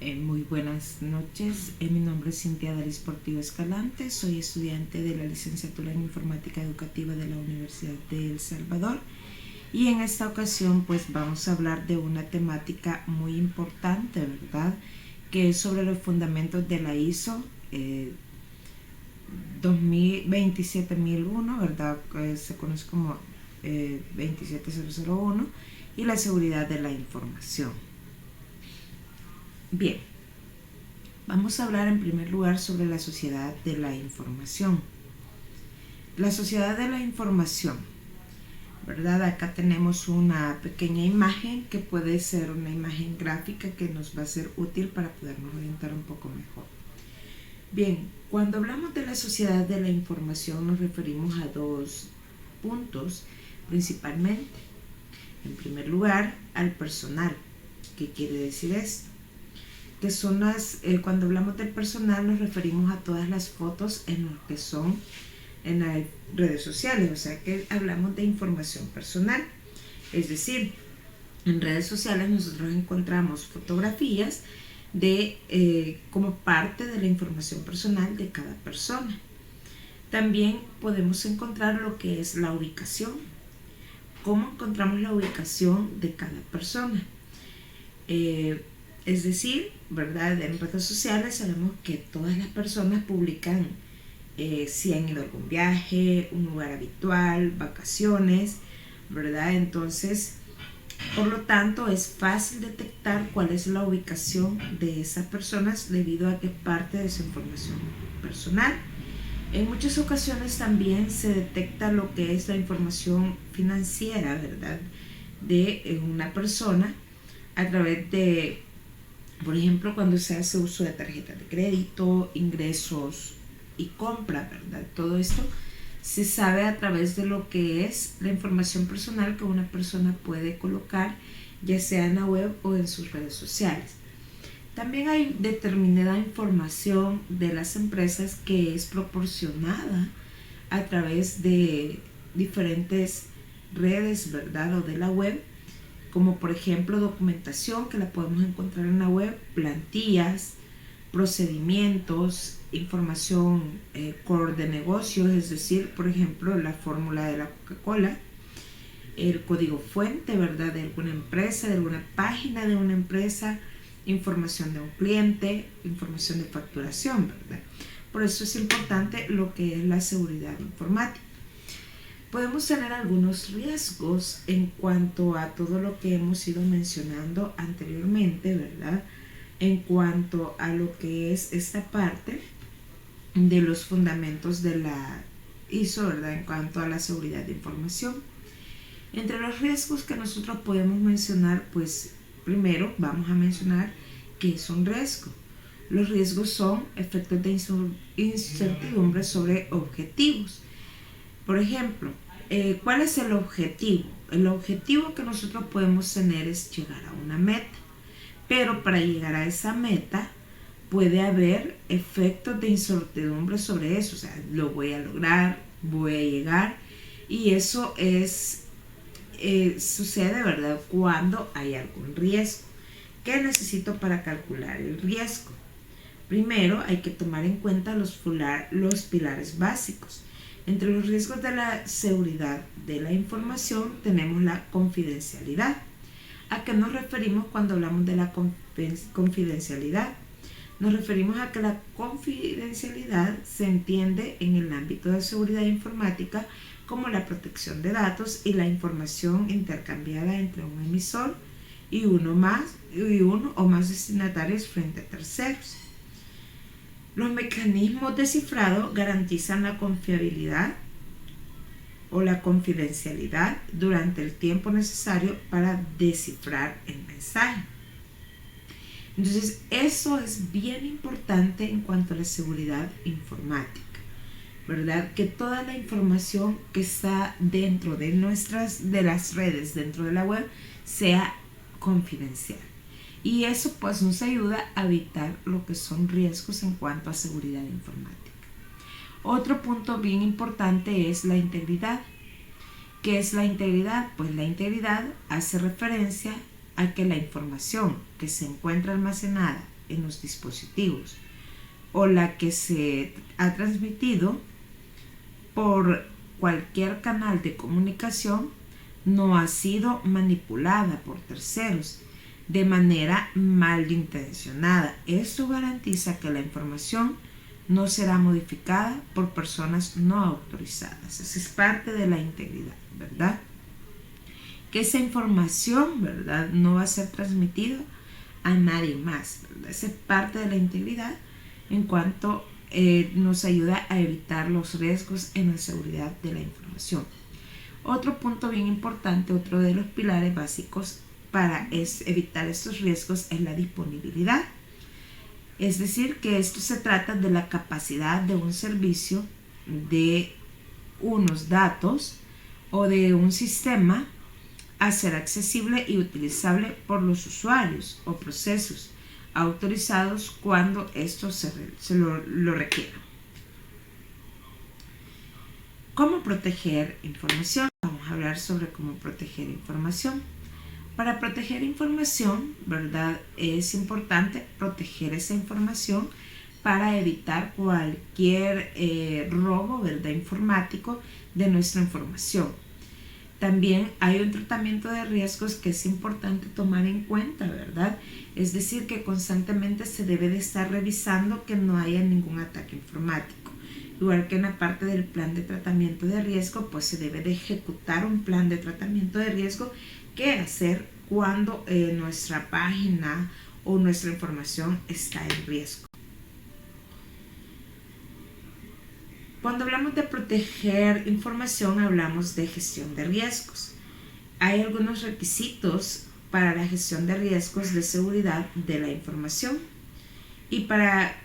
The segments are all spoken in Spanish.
Muy buenas noches, mi nombre es Cintia Dalis Portillo Escalante, soy estudiante de la licenciatura en Informática Educativa de la Universidad de El Salvador y en esta ocasión pues vamos a hablar de una temática muy importante, ¿verdad? Que es sobre los fundamentos de la ISO 27001, ¿verdad? Se conoce como 27001 y la seguridad de la información. Bien, vamos a hablar en primer lugar sobre la sociedad de la información. La sociedad de la información, ¿verdad? Acá tenemos una pequeña imagen que puede ser una imagen gráfica que nos va a ser útil para podernos orientar un poco mejor. Bien, cuando hablamos de la sociedad de la información nos referimos a dos puntos principalmente. En primer lugar, al personal. ¿Qué quiere decir esto? Que son cuando hablamos del personal nos referimos a todas las fotos en lo que son en las redes sociales, o sea que hablamos de información personal. Es decir, en redes sociales nosotros encontramos fotografías como parte de la información personal de cada persona. También podemos encontrar lo que es la ubicación. ¿Cómo encontramos la ubicación de cada persona? Es decir, ¿verdad? En redes sociales sabemos que todas las personas publican si han ido a algún viaje, un lugar habitual, vacaciones, ¿verdad? Entonces, por lo tanto, es fácil detectar cuál es la ubicación de esas personas debido a que es parte de su información personal. En muchas ocasiones también se detecta lo que es la información financiera, ¿verdad? De una persona a través de, por ejemplo, cuando se hace uso de tarjetas de crédito, ingresos y compra, ¿verdad? Todo esto se sabe a través de lo que es la información personal que una persona puede colocar, ya sea en la web o en sus redes sociales. También hay determinada información de las empresas que es proporcionada a través de diferentes redes, ¿verdad? O de la web, como por ejemplo documentación que la podemos encontrar en la web, plantillas, procedimientos, información core de negocios, es decir, por ejemplo, la fórmula de la Coca-Cola, el código fuente, ¿verdad? De alguna empresa, de alguna página de una empresa, información de un cliente, información de facturación, ¿verdad? Por eso es importante lo que es la seguridad informática. Podemos tener algunos riesgos en cuanto a todo lo que hemos ido mencionando anteriormente, ¿verdad? En cuanto a lo que es esta parte de los fundamentos de la ISO, ¿verdad? En cuanto a la seguridad de información. Entre los riesgos que nosotros podemos mencionar, pues primero vamos a mencionar qué es un riesgo. Los riesgos son efectos de incertidumbre sobre objetivos. Por ejemplo, ¿cuál es el objetivo? El objetivo que nosotros podemos tener es llegar a una meta, pero para llegar a esa meta puede haber efectos de incertidumbre sobre eso, o sea, lo voy a lograr, voy a llegar, y eso sucede, ¿verdad? Cuando hay algún riesgo. ¿Qué necesito para calcular el riesgo? Primero hay que tomar en cuenta los pilares básicos. Entre los riesgos de la seguridad de la información tenemos la confidencialidad. ¿A qué nos referimos cuando hablamos de la confidencialidad? Nos referimos a que la confidencialidad se entiende en el ámbito de seguridad informática como la protección de datos y la información intercambiada entre un emisor y uno o más destinatarios frente a terceros. Los mecanismos de cifrado garantizan la confiabilidad o la confidencialidad durante el tiempo necesario para descifrar el mensaje. Entonces, eso es bien importante en cuanto a la seguridad informática, ¿verdad? Que toda la información que está dentro de las redes, dentro de la web, sea confidencial. Y eso pues nos ayuda a evitar lo que son riesgos en cuanto a seguridad informática. Otro punto bien importante es la integridad. ¿Qué es la integridad? Pues la integridad hace referencia a que la información que se encuentra almacenada en los dispositivos o la que se ha transmitido por cualquier canal de comunicación no ha sido manipulada por terceros de manera malintencionada. Esto garantiza que la información no será modificada por personas no autorizadas. Esa es parte de la integridad, ¿verdad? Que esa información, ¿verdad?, no va a ser transmitida a nadie más, ¿verdad? Esa es parte de la integridad en cuanto nos ayuda a evitar los riesgos en la seguridad de la información. Otro punto bien importante, otro de los pilares básicos para evitar estos riesgos es la disponibilidad. Es decir, que esto se trata de la capacidad de un servicio, de unos datos o de un sistema a ser accesible y utilizable por los usuarios o procesos autorizados cuando esto se lo requiera. ¿Cómo proteger información? Vamos a hablar sobre cómo proteger información. Para proteger información, ¿verdad?, es importante proteger esa información para evitar cualquier robo, ¿verdad?, informático de nuestra información. También hay un tratamiento de riesgos que es importante tomar en cuenta, ¿verdad? Es decir, que constantemente se debe de estar revisando que no haya ningún ataque informático. Igual que en la parte del plan de tratamiento de riesgo, pues se debe de ejecutar un plan de tratamiento de riesgo. ¿Qué hacer cuando nuestra página o nuestra información está en riesgo? Cuando hablamos de proteger información, hablamos de gestión de riesgos. Hay algunos requisitos para la gestión de riesgos de seguridad de la información. Y para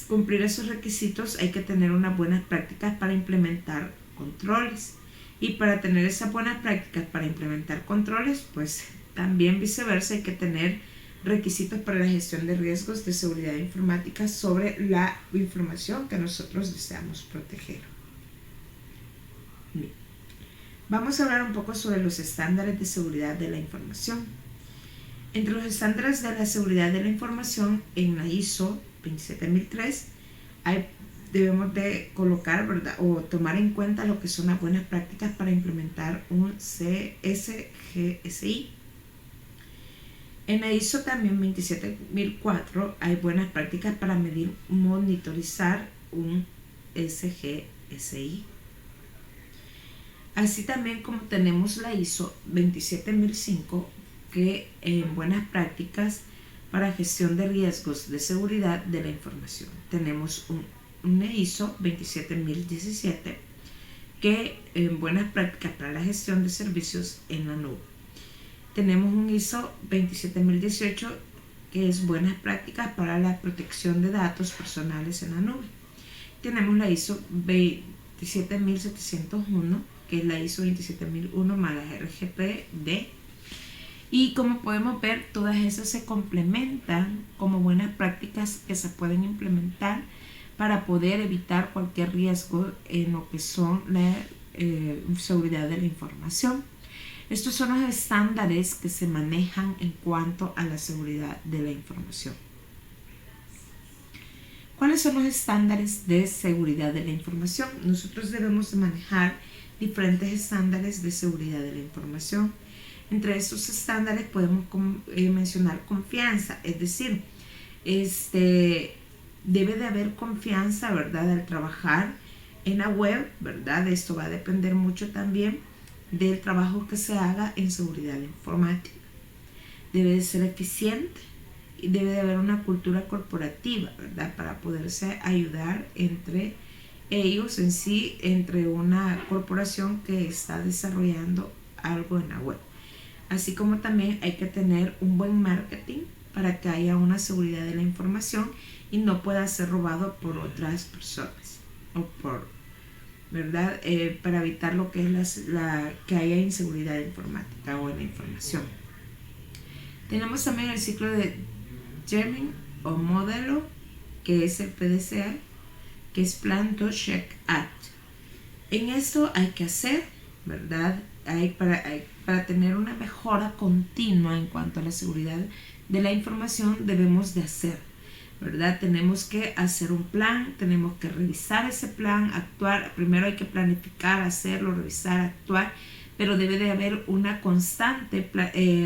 cumplir esos requisitos hay que tener unas buenas prácticas para implementar controles. Y para tener esas buenas prácticas para implementar controles, pues también viceversa hay que tener requisitos para la gestión de riesgos de seguridad informática sobre la información que nosotros deseamos proteger. Bien. Vamos a hablar un poco sobre los estándares de seguridad de la información. Entre los estándares de la seguridad de la información en la ISO 27003 debemos de colocar, ¿verdad?, o tomar en cuenta lo que son las buenas prácticas para implementar un CSGSI. En la ISO también 27004 hay buenas prácticas para medir, monitorizar un SGSI. Así también como tenemos la ISO 27005, que en buenas prácticas para gestión de riesgos de seguridad de la información. Tenemos una ISO 27017, que en buenas prácticas para la gestión de servicios en la nube. Tenemos un ISO 27018, que es buenas prácticas para la protección de datos personales en la nube. Tenemos la ISO 27701, que es la ISO 27001 más la RGPD. Y como podemos ver, todas esas se complementan como buenas prácticas que se pueden implementar para poder evitar cualquier riesgo en lo que son la seguridad de la información. Estos son los estándares que se manejan en cuanto a la seguridad de la información. ¿Cuáles son los estándares de seguridad de la información? Nosotros debemos de manejar diferentes estándares de seguridad de la información. Entre estos estándares podemos mencionar confianza, es decir, debe de haber confianza, ¿verdad?, al trabajar en la web, ¿verdad? Esto va a depender mucho también del trabajo que se haga en seguridad informática. Debe de ser eficiente y debe de haber una cultura corporativa, ¿verdad?, para poderse ayudar entre ellos en sí, entre una corporación que está desarrollando algo en la web. Así como también hay que tener un buen marketing para que haya una seguridad de la información y no pueda ser robado por otras personas o ¿verdad? Para evitar lo que es que haya inseguridad informática o en la información. Tenemos también el ciclo de Deming o modelo, que es el PDCA, que es Plan Do Check Act. En esto hay que hacer, ¿verdad? Para tener una mejora continua en cuanto a la seguridad de la información, debemos de hacer ¿verdad? Tenemos que hacer un plan, tenemos que revisar ese plan, actuar. Primero hay que planificar, hacerlo, revisar, actuar, pero debe de haber una constante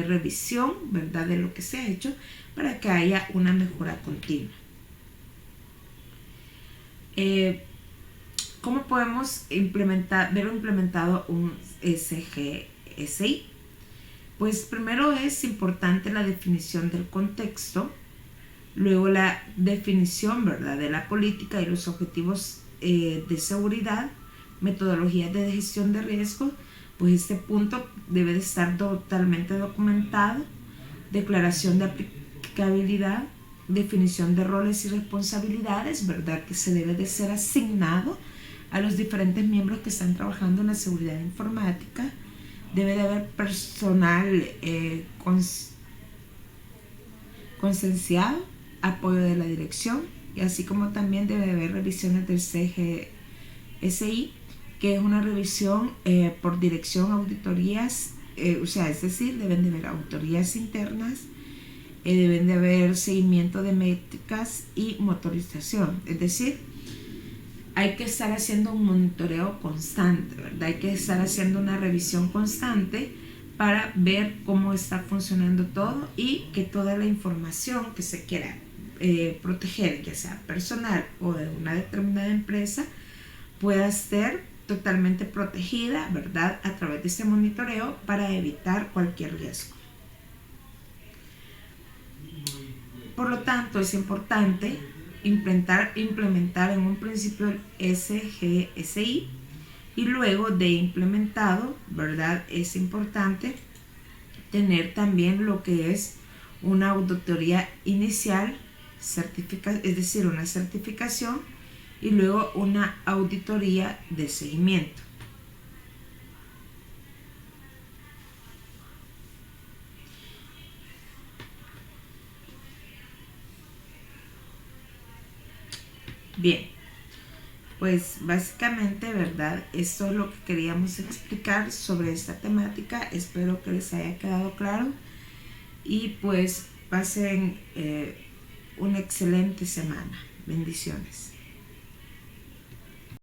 revisión, ¿verdad?, de lo que se ha hecho para que haya una mejora continua. ¿Cómo podemos ver implementado un SGSI? Pues primero es importante la definición del contexto, luego la definición, ¿verdad?, de la política y los objetivos de seguridad, metodologías de gestión de riesgos. Pues este punto debe de estar totalmente documentado, declaración de aplicabilidad, definición de roles y responsabilidades, ¿verdad?, que se debe de ser asignado a los diferentes miembros que están trabajando en la seguridad informática. Debe de haber personal concienciado, apoyo de la dirección, y así como también debe de haber revisiones del CGSI, que es una revisión por dirección, auditorías, es decir, deben de haber auditorías internas, deben de haber seguimiento de métricas y motorización, es decir, hay que estar haciendo un monitoreo constante, ¿verdad? Hay que estar haciendo una revisión constante para ver cómo está funcionando todo y que toda la información que se quiera proteger, ya sea personal o de una determinada empresa, pueda ser totalmente protegida, ¿verdad?, a través de este monitoreo para evitar cualquier riesgo. Por lo tanto, es importante implementar en un principio el SGSI, y luego de implementado, ¿verdad?, es importante tener también lo que es una auditoría inicial, es decir, una certificación, y luego una auditoría de seguimiento. Bien, pues básicamente, ¿verdad?, esto es lo que queríamos explicar sobre esta temática. Espero que les haya quedado claro y pues pasen una excelente semana. Bendiciones.